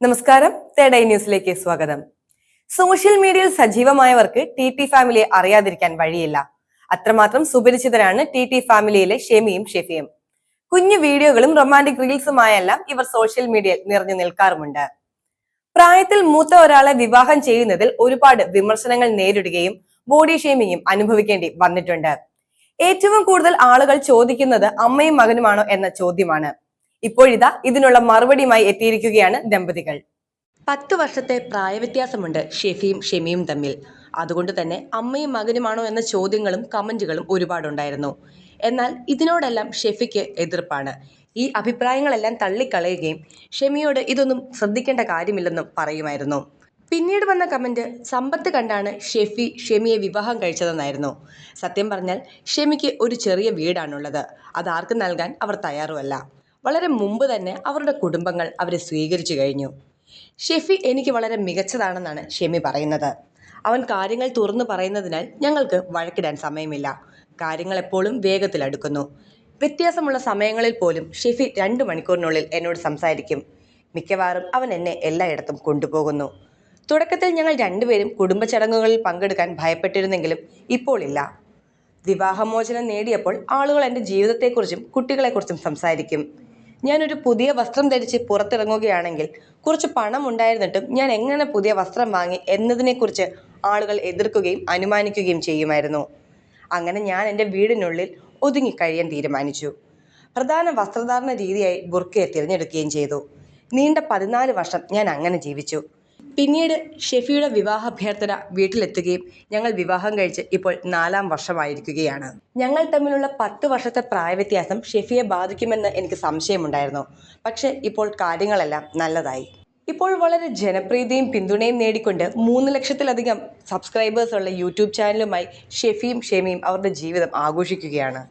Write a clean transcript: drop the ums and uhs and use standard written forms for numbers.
നമസ്കാരം, third eye ന്യൂസിലേക്ക് സ്വാഗതം. സോഷ്യൽ മീഡിയയിൽ സജീവമായവർക്ക് ടി ഫാമിലിയെ അറിയാതിരിക്കാൻ വഴിയില്ല. അത്രമാത്രം സുപരിചിതരാണ് ടി ഫാമിലിയിലെ ഷെമിയും ഷെഫിയും. കുഞ്ഞു വീഡിയോകളും റൊമാൻറ്റിക് റീൽസുമായെല്ലാം ഇവർ സോഷ്യൽ മീഡിയയിൽ നിറഞ്ഞു നിൽക്കാറുമുണ്ട്. പ്രായത്തിൽ മൂത്ത ഒരാളെ വിവാഹം ചെയ്യുന്നതിൽ ഒരുപാട് വിമർശനങ്ങൾ നേരിടുകയും ബോഡി ഷെയ്മിങ്ങും അനുഭവിക്കേണ്ടി വന്നിട്ടുണ്ട്. ഏറ്റവും കൂടുതൽ ആളുകൾ ചോദിക്കുന്നത് അമ്മയും മകനുമാണോ എന്ന ചോദ്യമാണ്. ഇപ്പോഴിതാ ഇതിനുള്ള മറുപടിയുമായി എത്തിയിരിക്കുകയാണ് ദമ്പതികൾ. 10 വർഷത്തെ പ്രായവ്യത്യാസമുണ്ട് ഷെഫിയും ഷെമിയും തമ്മിൽ. അതുകൊണ്ട് തന്നെ അമ്മയും മകനുമാണോ എന്ന ചോദ്യങ്ങളും കമന്റുകളും ഒരുപാടുണ്ടായിരുന്നു. എന്നാൽ ഇതിനോടെല്ലാം ഷെഫിക്ക് എതിർപ്പാണ്. ഈ അഭിപ്രായങ്ങളെല്ലാം തള്ളിക്കളയുകയും ഷെമിയോട് ഇതൊന്നും ശ്രദ്ധിക്കേണ്ട കാര്യമില്ലെന്നും പറയുമായിരുന്നു. പിന്നീട് വന്ന കമന്റ് സമ്പത്ത് കണ്ടാണ് ഷെഫി ഷെമിയെ വിവാഹം കഴിച്ചതെന്നായിരുന്നു. സത്യം പറഞ്ഞാൽ ഷെമിക്ക് ഒരു ചെറിയ വീടാണുള്ളത്. അത് ആർക്കും നൽകാൻ അവർ തയ്യാറുമല്ല. വളരെ മുമ്പ് തന്നെ അവരുടെ കുടുംബങ്ങൾ അവരെ സ്വീകരിച്ചു കഴിഞ്ഞു. ഷെഫി എനിക്ക് വളരെ മികച്ചതാണെന്നാണ് ഷെമി പറയുന്നത്. അവൻ കാര്യങ്ങൾ തുറന്നു പറയുന്നതിനാൽ ഞങ്ങൾക്ക് വഴക്കിടാൻ സമയമില്ല. കാര്യങ്ങൾ എപ്പോഴും വേഗത്തിലടുക്കുന്നു. വ്യത്യാസമുള്ള സമയങ്ങളിൽ പോലും ഷെഫി 2 മണിക്കൂറിനുള്ളിൽ എന്നോട് സംസാരിക്കും. മിക്കവാറും അവൻ എന്നെ എല്ലായിടത്തും കൊണ്ടുപോകുന്നു. തുടക്കത്തിൽ ഞങ്ങൾ രണ്ടുപേരും കുടുംബ ചടങ്ങുകളിൽ പങ്കെടുക്കാൻ ഭയപ്പെട്ടിരുന്നെങ്കിലും ഇപ്പോൾ ഇല്ല. വിവാഹമോചനം നേടിയപ്പോൾ ആളുകൾ എൻ്റെ ജീവിതത്തെക്കുറിച്ചും കുട്ടികളെക്കുറിച്ചും സംസാരിക്കും. ഞാനൊരു പുതിയ വസ്ത്രം ധരിച്ച് പുറത്തിറങ്ങുകയാണെങ്കിൽ കുറച്ച് പണം ഉണ്ടായിരുന്നിട്ടും ഞാൻ എങ്ങനെ പുതിയ വസ്ത്രം വാങ്ങി എന്നതിനെക്കുറിച്ച് ആളുകൾ എതിർക്കുകയും അനുമാനിക്കുകയും ചെയ്യുമായിരുന്നു. അങ്ങനെ ഞാൻ എൻ്റെ വീടിനുള്ളിൽ ഒതുങ്ങിക്കഴിയാൻ തീരുമാനിച്ചു. പ്രധാന വസ്ത്രധാരണ രീതിയായി ബുർക്കയെ തിരഞ്ഞെടുക്കുകയും ചെയ്തു. നീണ്ട 14 വർഷം ഞാൻ അങ്ങനെ ജീവിച്ചു. പിന്നീട് ഷെഫിയുടെ വിവാഹാഭ്യർത്ഥന വീട്ടിലെത്തുകയും ഞങ്ങൾ വിവാഹം കഴിച്ച് ഇപ്പോൾ 4ാം വർഷമായിരിക്കുകയാണ്. ഞങ്ങൾ തമ്മിലുള്ള 10 വർഷത്തെ പ്രായവ്യത്യാസം ഷെഫിയെ ബാധിക്കുമെന്ന് എനിക്ക് സംശയമുണ്ടായിരുന്നു. പക്ഷേ ഇപ്പോൾ കാര്യങ്ങളെല്ലാം നല്ലതായി. ഇപ്പോൾ വളരെ ജനപ്രീതിയും പിന്തുണയും നേടിക്കൊണ്ട് 3 ലക്ഷത്തിലധികം സബ്സ്ക്രൈബേഴ്സുള്ള യൂട്യൂബ് ചാനലുമായി ഷെഫിയും ഷെമിയും അവരുടെ ജീവിതം ആഘോഷിക്കുകയാണ്.